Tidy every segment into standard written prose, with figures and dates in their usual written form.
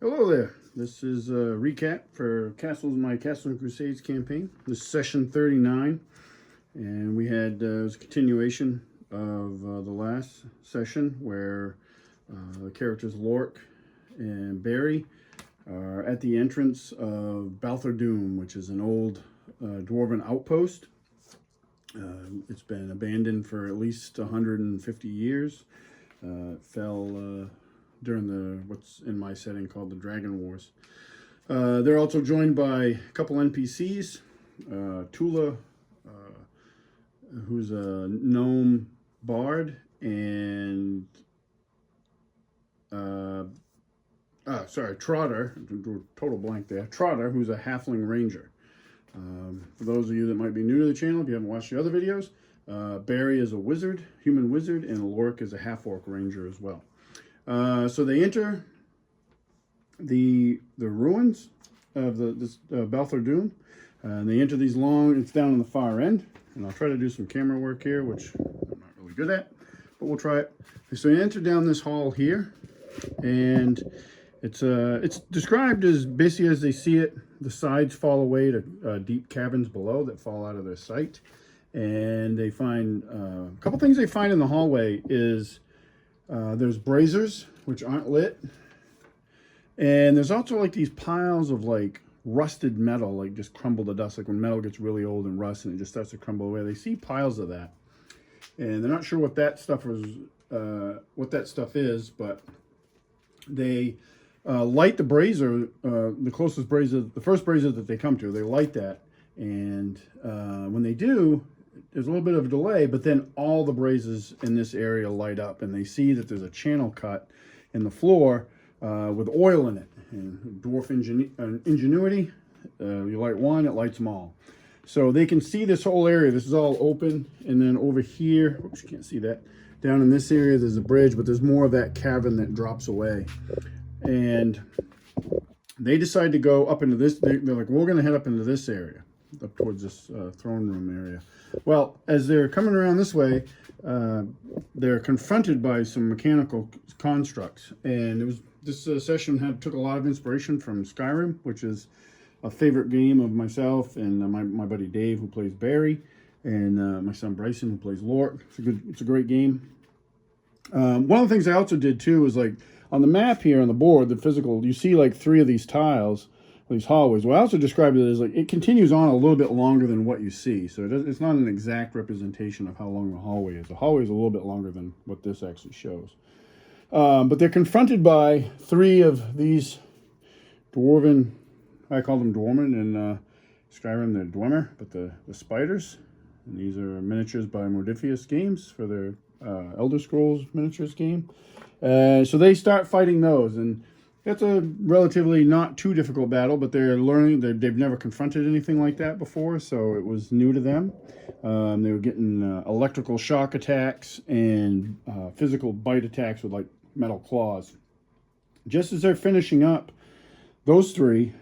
Hello there. This is a recap for my Castles and Crusades campaign. This is session 39, and we had it was a continuation of the last session where the characters Lork and Barry are at the entrance of Balthordum, which is an old dwarven outpost. It's been abandoned for at least 150 years. It fell during what's in my setting called the Dragon Wars. They're also joined by a couple NPCs. Tula, who's a gnome bard, and Trotter, total blank there. Trotter, who's a halfling ranger. For those of you that might be new to the channel, if you haven't watched the other videos, Barry is a wizard, human wizard, and Lork is a half-orc ranger as well. So they enter the ruins of this Balthordum, and they enter these long, it's down on the far end, and I'll try to do some camera work here, which I'm not really good at, but we'll try it. So you enter down this hall here, and it's described as basically as they see it, the sides fall away to deep caverns below that fall out of their sight, and they find a couple things they find in the hallway is there's braziers, which aren't lit. And there's also like these piles of like rusted metal, like just crumble to dust. Like when metal gets really old and rust and it just starts to crumble away. They see piles of that. And they're not sure what that stuff is, but they light the brazier, the closest brazier, the first brazier that they come to, they light that. And when they do, there's a little bit of a delay, but then all the braziers in this area light up, and they see that there's a channel cut in the floor with oil in it. And dwarf ingenuity, you light one, it lights them all. So they can see this whole area. This is all open, and then over here, oops, you can't see that. Down in this area, there's a bridge, but there's more of that cavern that drops away. And they decide to go up into this. They're like, we're going to head up into this area, up towards this throne room area. Well, as they're coming around this way, they're confronted by some mechanical constructs, and it was this session took a lot of inspiration from Skyrim, which is a favorite game of myself and my buddy Dave, who plays Barry, and my son Bryson, who plays Lork. It's a great game. One of the things I also did too was like on the map here on the board, the physical, you see like 3 of these tiles. These hallways. Well, I also described it as like it continues on a little bit longer than what you see, so it's not an exact representation of how long the hallway is. The hallway is a little bit longer than what this actually shows. But they're confronted by 3 of these dwarven, I call them dwarven in Skyrim, they're dwemer, but the spiders. And these are miniatures by Modiphius Games for their Elder Scrolls miniatures game. So they start fighting those, and that's a relatively not too difficult battle, but they're learning. They've never confronted anything like that before, so it was new to them. They were getting electrical shock attacks and physical bite attacks with like metal claws. Just as they're finishing up those 3,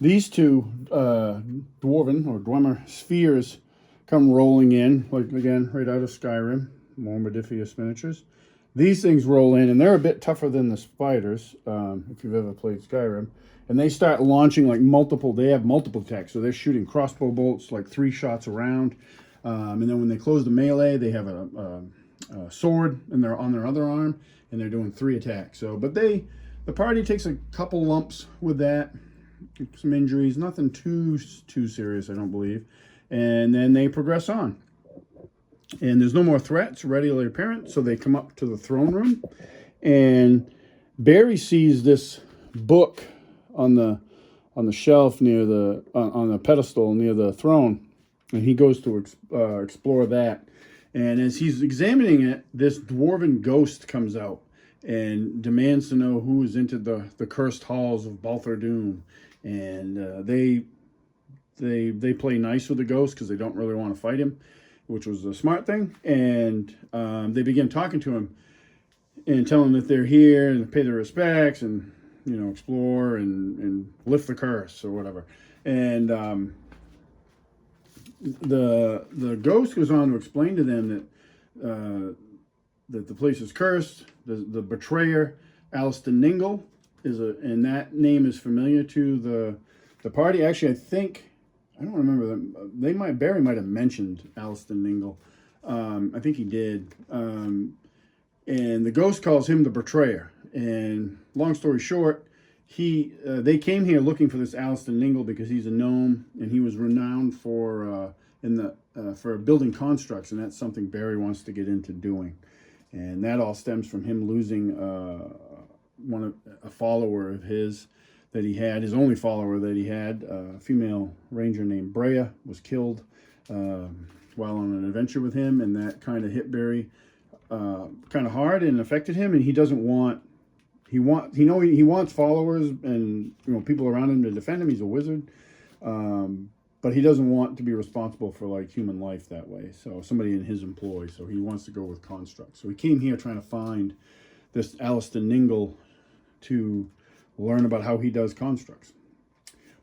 these 2 dwarven or dwemer spheres come rolling in, like again, right out of Skyrim, more Modiphius miniatures. These things roll in, and they're a bit tougher than the spiders, if you've ever played Skyrim. And they start launching like they have multiple attacks. So they're shooting crossbow bolts, like 3 shots around. And then when they close the melee, they have a sword and they're on their other arm, and they're doing 3 attacks. So, but the party takes a couple lumps with that, some injuries, nothing too serious, I don't believe. And then they progress on. And there's no more threats readily apparent, so they come up to the throne room, and Barry sees this book on the shelf near on the pedestal near the throne, and he goes to explore that. And as he's examining it, this dwarven ghost comes out and demands to know who has entered the cursed halls of Balthordum, and they play nice with the ghost because they don't really want to fight him, which was a smart thing. And they begin talking to him and tell him that they're here and pay their respects and, you know, explore and lift the curse or whatever. And the ghost goes on to explain to them that the place is cursed. The betrayer, Alistair Ningle, and that name is familiar to the party. Actually, I don't remember them. Barry might have mentioned Alaston Ningle. I think he did. And the ghost calls him the betrayer. And long story short, they came here looking for this Alaston Ningle because he's a gnome and he was renowned for building constructs, and that's something Barry wants to get into doing. And that all stems from him losing a follower of his that he had, his only follower that he had, a female ranger named Brea, was killed while on an adventure with him, and that kind of hit Barry kind of hard and affected him. And he doesn't want he wants followers and people around him to defend him. He's a wizard, but he doesn't want to be responsible for like human life that way. So somebody in his employ. So he wants to go with constructs. So he came here trying to find this Alaston Ningle to learn about how he does constructs.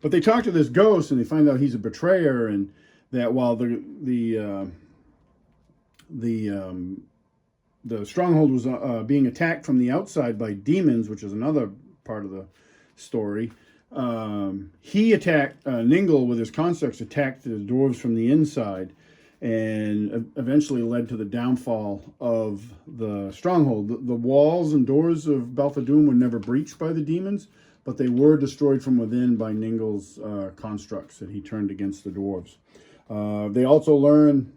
But they talk to this ghost and they find out he's a betrayer, and that while the stronghold was being attacked from the outside by demons, which is another part of the story, he attacked Ningle with his constructs, attacked the dwarves from the inside, and eventually led to the downfall of the stronghold. The walls and doors of Balthordum were never breached by the demons, but they were destroyed from within by Ningle's constructs that he turned against the dwarves. They also learn,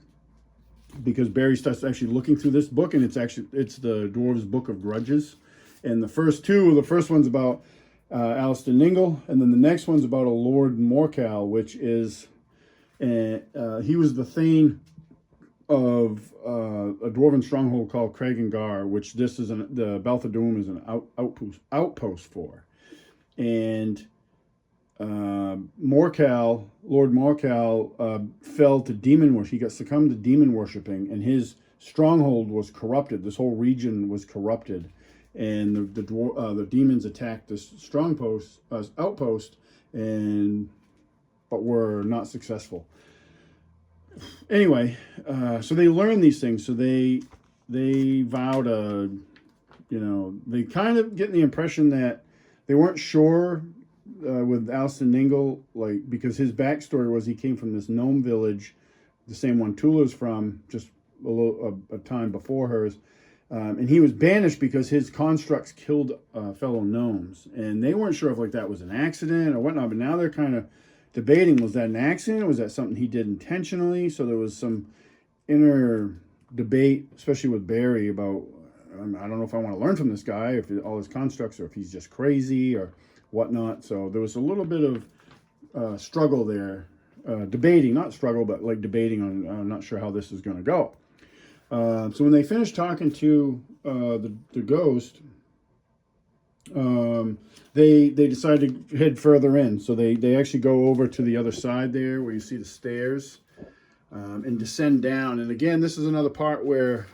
because Barry starts actually looking through this book, and it's the Dwarves' Book of Grudges. And the first one's about Alaston Ningle, and then the next one's about a Lord Morcal, which is, he was the Thane of a dwarven stronghold called Kragengar, which the Balthordum is an outpost for. And Lord Morcal fell to demon worship. He got succumbed to demon worshipping, and his stronghold was corrupted. This whole region was corrupted, and the demons attacked this outpost, but were not successful. Anyway, so they learn these things. So they vow to, they kind of get the impression that they weren't sure with Alaston Ningle, because his backstory was he came from this gnome village, the same one Tula's from, just a time before hers, and he was banished because his constructs killed fellow gnomes, and they weren't sure if that was an accident or whatnot. But now they're kind of debating, was that an accident or was that something he did intentionally? So there was some inner debate, especially with Barry, about I don't know if I want to learn from this guy, if all his constructs, or if he's just crazy or whatnot. So there was a little bit of struggle there, debating, not struggle, but debating on, I'm not sure how this is going to go. So when they finished talking to the ghost, they decided to head further in. So they actually go over to the other side there where you see the stairs, and descend down. And again, this is another part where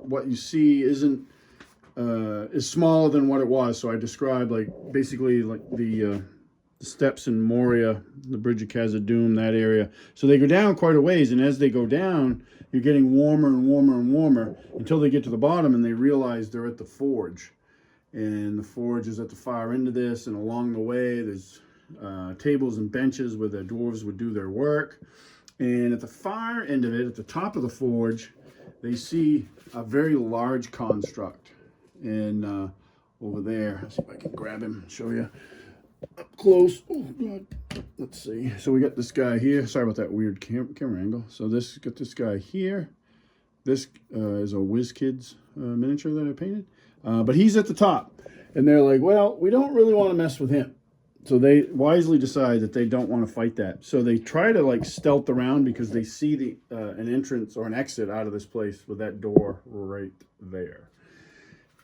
what you see is smaller than what it was. So I described basically the steps in Moria, the Bridge of Khazad-dûm, that area. So they go down quite a ways, and as they go down, you're getting warmer and warmer and warmer until they get to the bottom and they realize they're at the forge. And the forge is at the far end of this, and along the way there's tables and benches where the dwarves would do their work. And at the far end of it, at the top of the forge, they see a very large construct. And over there, let's see if I can grab him and show you up close. Oh, God. Let's see. So we got this guy here. Sorry about that weird camera angle. So got this guy here. This is a WizKids miniature that I painted. But he's at the top. And they're like, well, we don't really want to mess with him. So they wisely decide that they don't want to fight that. So they try to stealth around, because they see an entrance or an exit out of this place with that door right there.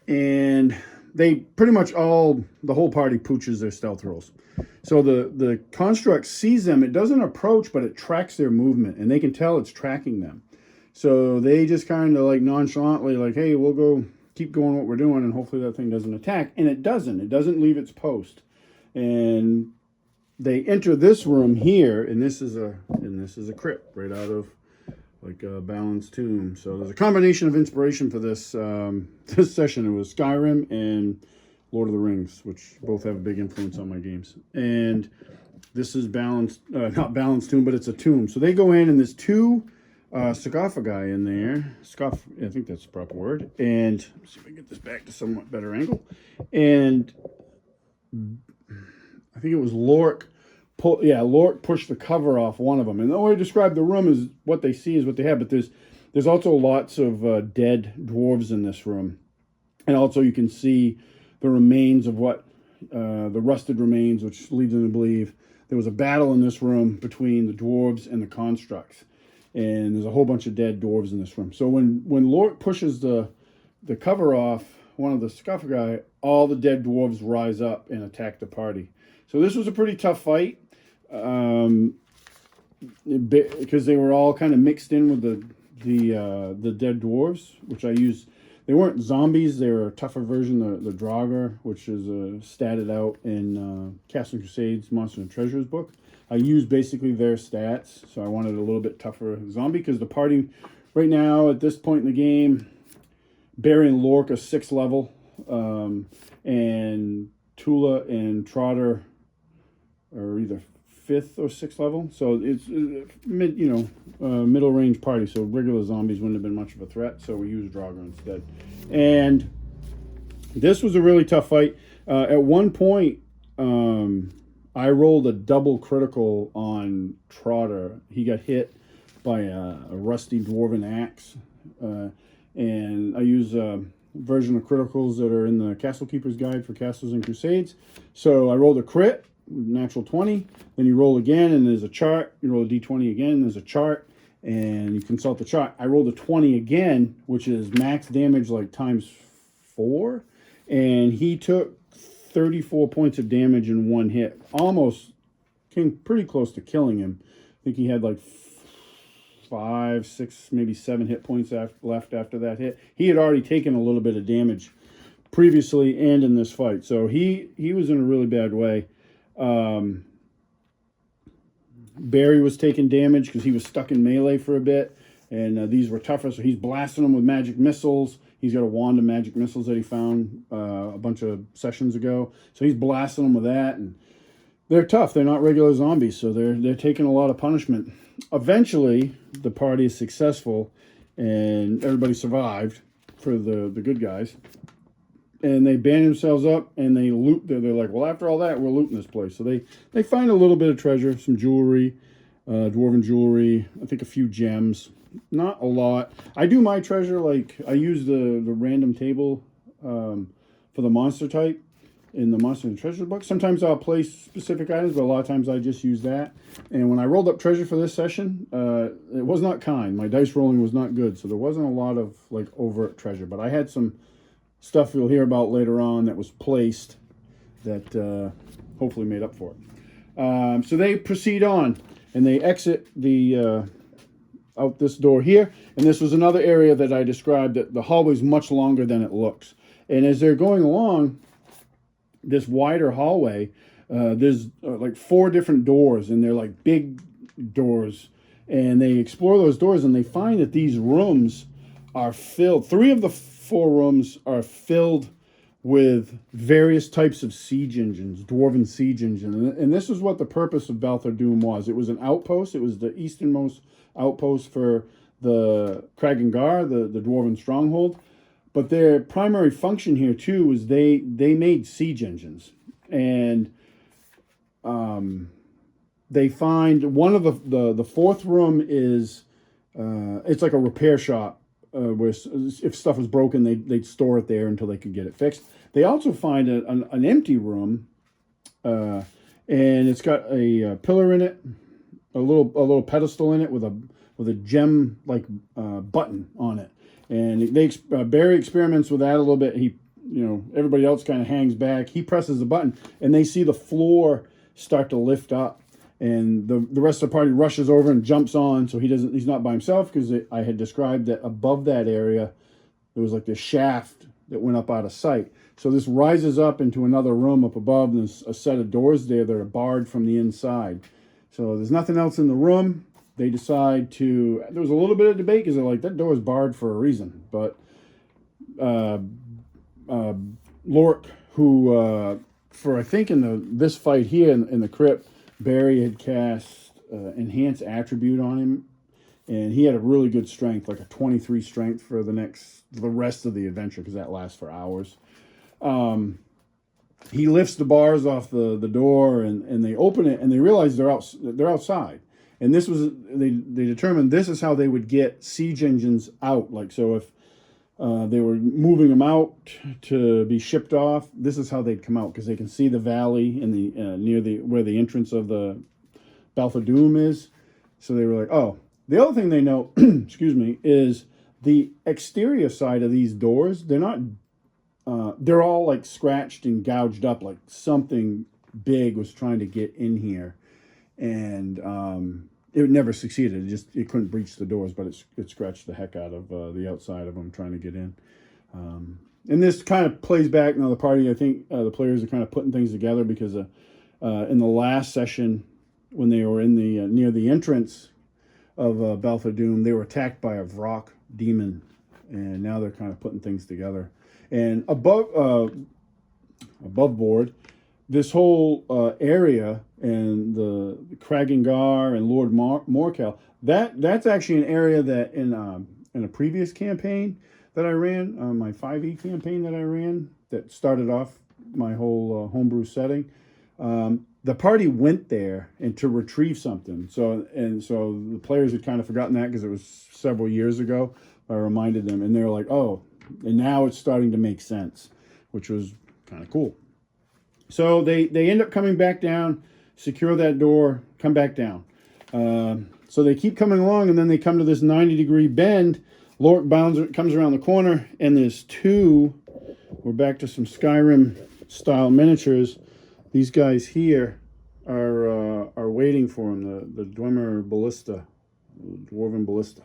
And they pretty much the whole party pooches their stealth rolls. So the construct sees them. It doesn't approach, but it tracks their movement, and they can tell it's tracking them. So they just kind of nonchalantly hey, we'll go keep going what we're doing, and hopefully that thing doesn't attack. And it doesn't. It doesn't leave its post. And they enter this room here, and this is a crypt right out of Balin's tomb. So there's a combination of inspiration for this this session. It was Skyrim and Lord of the Rings, which both have a big influence on my games. And this is balanced, not balanced tomb, but it's a tomb. So they go in, and there's two sarcophagi in there. I think that's the proper word. And let's see if I can get this back to somewhat better angle. And I think it was Lork. Lork pushed the cover off one of them. And the way I describe the room is what they see is what they have. But there's also lots of dead dwarves in this room. And also you can see the remains of the rusted remains, which leads them to believe there was a battle in this room between the dwarves and the constructs. And there's a whole bunch of dead dwarves in this room. So when Lork pushes the cover off one of the sarcophagi, all the dead dwarves rise up and attack the party. So this was a pretty tough fight, because they were all kind of mixed in with the dead dwarves, which I used. They weren't zombies; they were a tougher version, the Draugr, which is statted out in Castle Crusades Monsters and Treasures book. I used basically their stats, so I wanted a little bit tougher zombie, because the party right now at this point in the game, Barry and Lork are 6th level, and Tula and Trotter are either 5th or 6th level. So it's middle range party. So regular zombies wouldn't have been much of a threat. So we used Draugr instead. And this was a really tough fight. At one point, I rolled a double critical on Trotter. He got hit by a rusty dwarven axe. And I use a version of criticals that are in the Castle Keeper's Guide for Castles and Crusades. So I rolled a crit, natural 20. Then you roll again, and there's a chart. You roll a d20 again, there's a chart, and you consult the chart. I rolled a 20 again, which is max damage like times 4. And he took 34 points of damage in one hit. Almost came pretty close to killing him. I think he had like 5, 6, maybe 7 hit points left after that hit. He had already taken a little bit of damage previously and in this fight. So he was in a really bad way. Barry was taking damage because he was stuck in melee for a bit. And these were tougher, so he's blasting them with magic missiles. He's got a wand of magic missiles that he found a bunch of sessions ago. So he's blasting them with that. And they're tough. They're not regular zombies, so they're taking a lot of punishment. Eventually, the party is successful, and everybody survived for the good guys. And they band themselves up, and they loot. They're like, well, after all that, we're looting this place. So they find a little bit of treasure, some jewelry, dwarven jewelry, I think a few gems. Not a lot. I do my treasure, like, I use the random table for the monster type in the Monster and Treasure book. Sometimes I'll place specific items, but a lot of times I just use that. And when I rolled up treasure for this session, it was not kind. My dice rolling was not good, so there wasn't a lot of, like, overt treasure. But I had some stuff you'll hear about later on that was placed that hopefully made up for it. So they proceed on, and they exit the out this door here. And this was another area that I described, that the hallway is much longer than it looks. And as they're going along this wider hallway, there's like 4 different doors, and they're like big doors. And they explore those doors, and they find that these rooms are filled. 3 of the 4 rooms are filled with various types of siege engines, dwarven siege engine. And this is what the purpose of Balthordum was. It was an outpost. It was the easternmost outpost for the Kragengar, the dwarven stronghold. But their primary function here too was they made siege engines. And they find one of the 4th room is it's like a repair shop where if stuff was broken, they'd store it there until they could get it fixed. They also find an empty room, and it's got a pillar in it, a little pedestal in it with a gem like button on it. And Barry experiments with that a little bit. Everybody else kind of hangs back. He presses the button, and they see the floor start to lift up. And the rest of the party rushes over and jumps on, so he's not by himself, because I had described that above that area there was like this shaft that went up out of sight. So this rises up into another room up above, and there's a set of doors there that are barred from the inside. So there's nothing else in the room. They decide to... There was a little bit of debate, because they're like, that door is barred for a reason. But Lork, who for I think in this fight here in the crypt, Barry had cast enhanced attribute on him, and he had a really good strength, like a 23 strength for the rest of the adventure, because that lasts for hours. He lifts the bars off the door, and they open it, and they realize they're outside. And this was they determined this is how they would get siege engines out. Like, so if they were moving them out to be shipped off, this is how they'd come out, because they can see the valley in the near where the entrance of the Balthordum is. So they were like, oh. The other thing they know, excuse me, is the exterior side of these doors. They're not. They're all like scratched and gouged up, like something big was trying to get in here, and it never succeeded. It couldn't breach the doors, but it scratched the heck out of the outside of them trying to get in. And this kind of plays back now. The party, I think, the players are kind of putting things together, because in the last session, when they were in the near the entrance of Balthordum, they were attacked by a Vrock demon, and now they're kind of putting things together. And above board, this whole area and the Kragengar and Lord Morkel, that's actually an area that in a previous campaign that I ran, my 5e campaign that I ran, that started off my whole homebrew setting. The party went there and to retrieve something. So the players had kind of forgotten that, because it was several years ago. I reminded them, and they were like, oh, and now it's starting to make sense, which was kind of cool. So they end up coming back down, secure that door, come back down. So they keep coming along, and then they come to this 90-degree bend. Lork comes around the corner, and there's two. We're back to some Skyrim-style miniatures. These guys here are waiting for him, the Dwemer Ballista, Dwarven Ballista.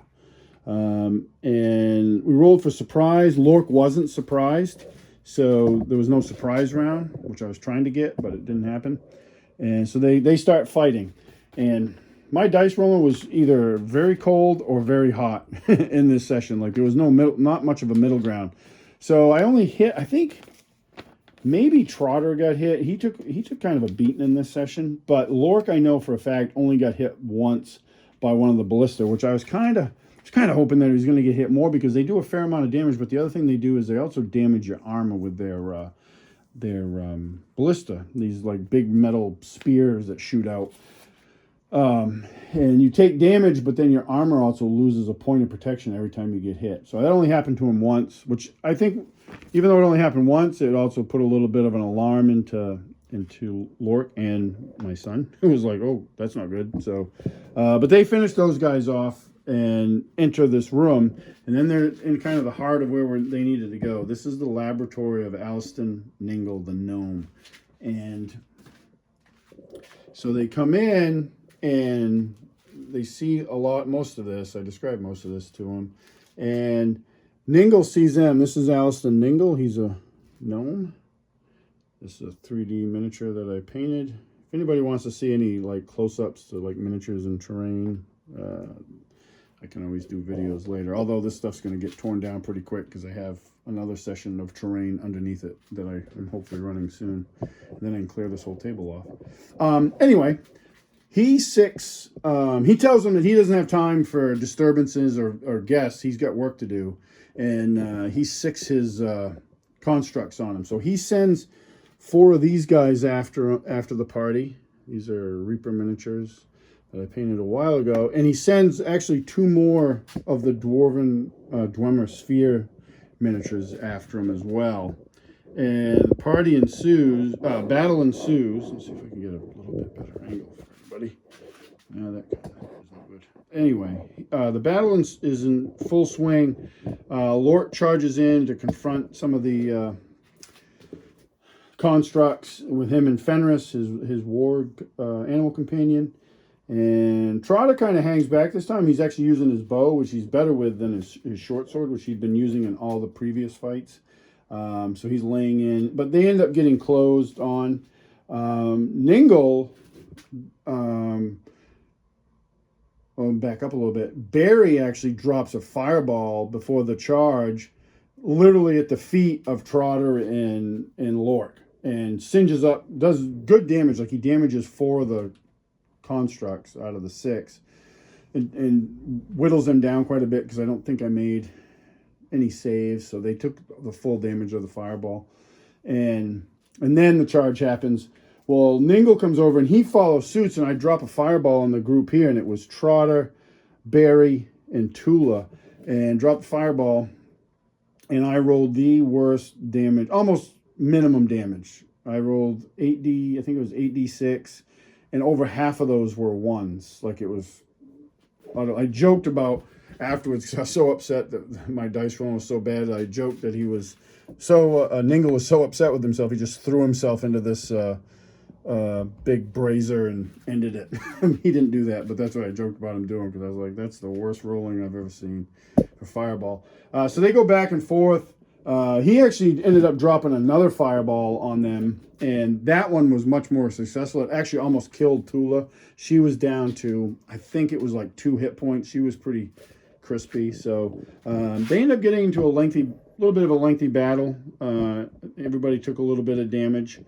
And we rolled for surprise. Lork wasn't surprised, so there was no surprise round, which I was trying to get, but it didn't happen. And so they start fighting. And my dice roller was either very cold or very hot in this session. Like, there was not much of a middle ground. So I only hit, I think, maybe Trotter got hit. He took kind of a beating in this session, but Lork, I know for a fact, only got hit once by one of the ballista, which I was kind of hoping that he was going to get hit more, because they do a fair amount of damage. But the other thing they do is they also damage your armor with their ballista. These like big metal spears that shoot out. And you take damage, but then your armor also loses a point of protection every time you get hit. So that only happened to him once, which I think, even though it only happened once, it also put a little bit of an alarm into Lork and my son, who was like, oh, that's not good. So, but they finished those guys off and enter this room, and then they're in kind of the heart of where they needed to go. This is the laboratory of Aliston Ningle, the gnome. And so they come in, and they see most of this. I described most of this to them. And Ningle sees them. This is Aliston Ningle. He's a gnome. This is a 3D miniature that I painted. If anybody wants to see any like close-ups to like miniatures and terrain, I can always do videos later. Although this stuff's going to get torn down pretty quick, because I have another session of terrain underneath it that I am hopefully running soon. And then I can clear this whole table off. Anyway, he's 6. He tells them that he doesn't have time for disturbances or guests. He's got work to do. And he 6 his constructs on him. So he sends 4 of these guys after the party. These are Reaper miniatures that I painted a while ago. And he sends actually 2 more of the Dwemer Sphere miniatures after him as well. And the party ensues, battle ensues. Let's see if I can get a little bit better angle for everybody. No, that is not good. Anyway, the battle is in full swing. Lork charges in to confront some of the constructs with him and Fenris, his warg animal companion. And Trotter kind of hangs back. This time he's actually using his bow, which he's better with than his short sword, which he'd been using in all the previous fights. So he's laying in. But they end up getting closed on. Ningle, I'll back up a little bit. Barry actually drops a fireball before the charge, literally at the feet of Trotter and Lork. and singes up, does good damage. Like he damages 4 of the constructs out of the 6, and whittles them down quite a bit because I don't think I made any saves, so they took the full damage of the fireball. And then the charge happens. Well, Ningle comes over and he follows suits, and I drop a fireball on the group here, and it was Trotter, Barry, and Tula, and dropped the fireball, and I rolled the worst damage, almost minimum damage. I rolled 8D, I think it was 8D6, and over half of those were 1s. Like it was, I joked about afterwards because I was so upset that my dice rolling was so bad. I joked that he was so, Ningle was so upset with himself, he just threw himself into this big brazier and ended it. He didn't do that, but that's what I joked about him doing, because I was like, that's the worst rolling I've ever seen for fireball. So they go back and forth. He actually ended up dropping another fireball on them, and that one was much more successful. It actually almost killed Tula. She was down to, I think it was like 2 hit points. She was pretty crispy. So they ended up getting into a little bit of a lengthy battle. Everybody took a little bit of damage.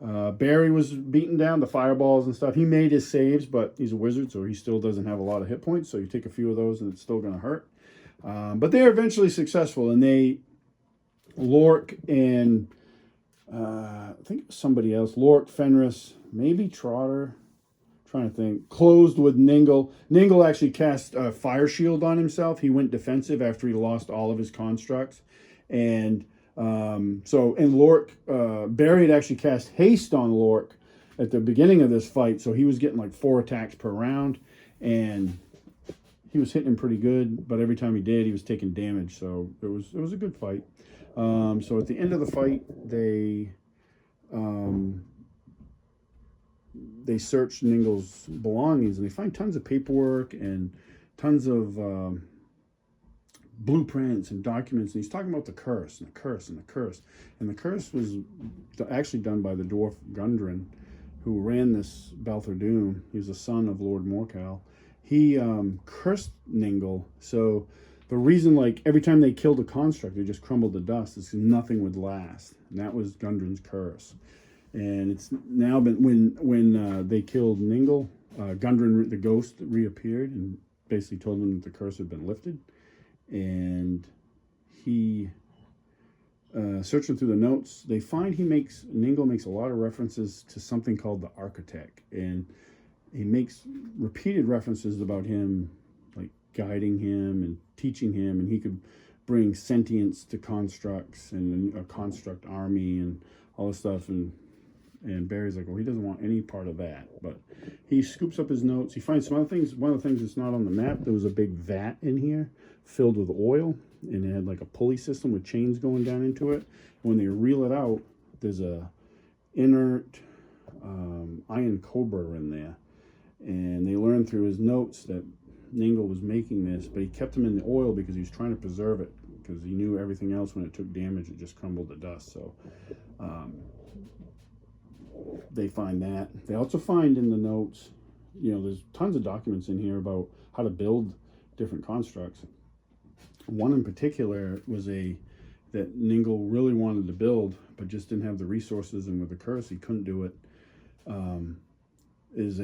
Barry was beaten down, the fireballs and stuff. He made his saves, but he's a wizard, so he still doesn't have a lot of hit points. So you take a few of those and it's still going to hurt. But they're eventually successful, and Lork and I think it was somebody else, Lork, Fenris, maybe Trotter, trying to think, closed with Ningle. Ningle actually cast a fire shield on himself. He went defensive after he lost all of his constructs. And Lork, Barry had actually cast haste on Lork at the beginning of this fight, so he was getting like 4 attacks per round, and he was hitting him pretty good, but every time he did, he was taking damage, so it was a good fight. So at the end of the fight, they search Ningle's belongings, and they find tons of paperwork and tons of blueprints and documents, and he's talking about the curse and the curse and the curse. And the curse was actually done by the dwarf Gundren, who ran this Balthordum. He was the son of Lord Morcal. He cursed Ningle, so the reason, like, every time they killed a construct, they just crumbled to dust, is nothing would last. And that was Gundren's curse. And it's now been, when they killed Ningle, Gundren, the ghost, reappeared and basically told them that the curse had been lifted. And he, searching through the notes, they find Ningle makes a lot of references to something called the Architect. And he makes repeated references about him, like guiding him and teaching him, and he could bring sentience to constructs and a construct army and all this stuff. And Barry's like, well, he doesn't want any part of that. But he scoops up his notes. He finds some other things. One of the things that's not on the map, there was a big vat in here filled with oil, and it had like a pulley system with chains going down into it. When they reel it out, there's a inert iron cobra in there. And they learned through his notes that Ningle was making this, but he kept him in the oil because he was trying to preserve it, because he knew everything else, when it took damage, it just crumbled to dust. So they find that. They also find in the notes, there's tons of documents in here about how to build different constructs. One in particular was that Ningle really wanted to build, but just didn't have the resources, and with the curse, he couldn't do it. Is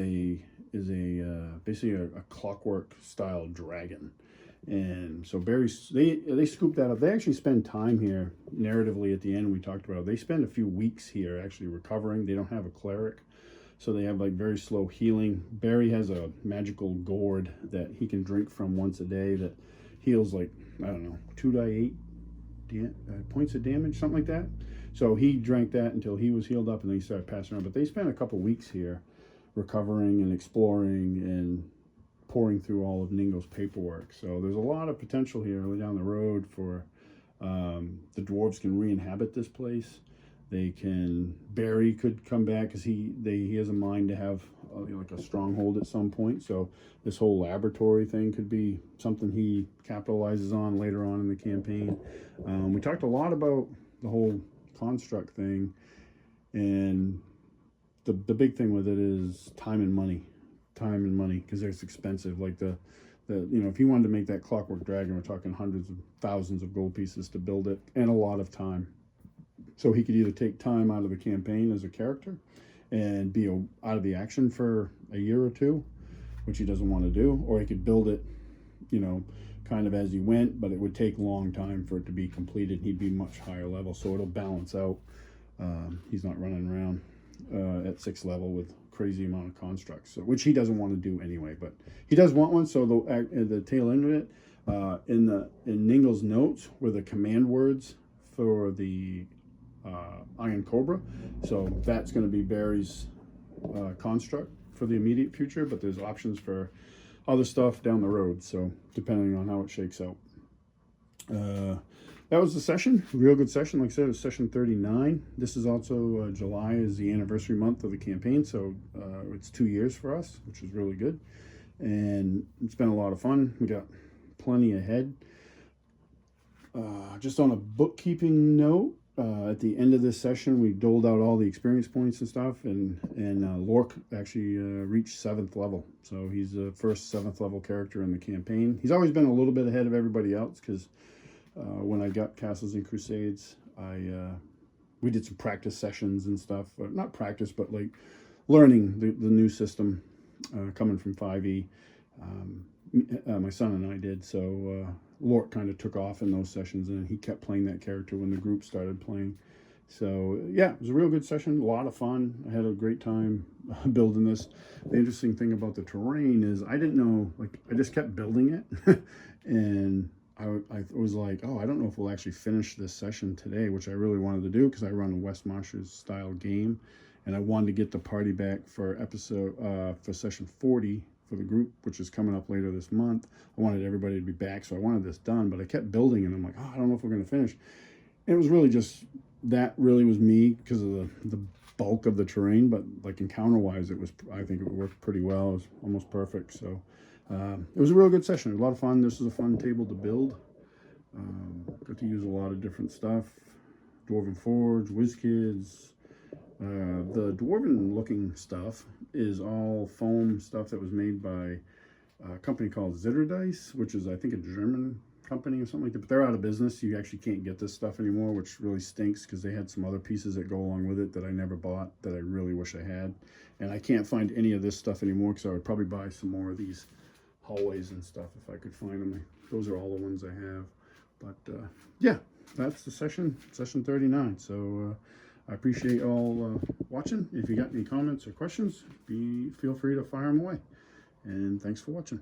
basically a clockwork style dragon. And so they scooped that up. They actually spend time here narratively at the end. We talked about, they spend a few weeks here actually recovering. They don't have a cleric, so they have like very slow healing. Barry has a magical gourd that he can drink from once a day that heals, like, I don't know, 2d8 points of damage, something like that. So he drank that until he was healed up, and then he started passing around. But they spent a couple weeks here recovering and exploring and pouring through all of Ningle's paperwork. So there's a lot of potential here down the road for the dwarves can re-inhabit this place. Barry could come back, because he has a mind to have like a stronghold at some point. So this whole laboratory thing could be something he capitalizes on later on in the campaign. We talked a lot about the whole construct thing, and the big thing with it is time and money, because it's expensive. Like if you wanted to make that clockwork dragon, we're talking hundreds of thousands of gold pieces to build it, and a lot of time. So he could either take time out of the campaign as a character and be out of the action for a year or two, which he doesn't want to do, or he could build it, you know, kind of as he went, but it would take a long time for it to be completed. He'd be much higher level, so it'll balance out. He's not running around at 6th level with crazy amount of constructs, so, which he doesn't want to do anyway, but he does want one. So the tail end of it, in Ningel's notes were the command words for the Iron Cobra. So that's going to be Barry's construct for the immediate future, but there's options for other stuff down the road, so depending on how it shakes out. That was the session, real good session. Like I said, it was session 39. This is also July is the anniversary month of the campaign, so it's 2 years for us, which is really good, and it's been a lot of fun. We got plenty ahead. Just on a bookkeeping note, at the end of this session, we doled out all the experience points and stuff, and Lork actually reached 7th level. So he's the first 7th level character in the campaign. He's always been a little bit ahead of everybody else, because when I got Castles and Crusades, we did some practice sessions and stuff. Not practice, but like learning the new system coming from 5e. My son and I did, so Lork kind of took off in those sessions, and he kept playing that character when the group started playing. So yeah, it was a real good session, a lot of fun. I had a great time building this. The interesting thing about the terrain is I didn't know, like, I just kept building it and I was like, oh, I don't know if we'll actually finish this session today, which I really wanted to do because I run a West Marches style game, and I wanted to get the party back for for session 40 for the group, which is coming up later this month. I wanted everybody to be back, so I wanted this done, but I kept building, and I'm like, oh, I don't know if we're going to finish. And it was really just, that really was me because of the bulk of the terrain, but like encounter-wise, I think it worked pretty well. It was almost perfect, so it was a real good session. It was a lot of fun. This is a fun table to build. Got to use a lot of different stuff. Dwarven Forge, WizKids. The dwarven looking stuff is all foam stuff that was made by a company called Zitterdice, which is, I think, a German company or something like that, but they're out of business. You actually can't get this stuff anymore, which really stinks, because they had some other pieces that go along with it that I never bought that I really wish I had. And I can't find any of this stuff anymore, because I would probably buy some more of these hallways and stuff if I could find them. Those are all the ones I have. But yeah, that's the session 39. So I appreciate all watching. If you got any comments or questions, feel free to fire them away. And thanks for watching.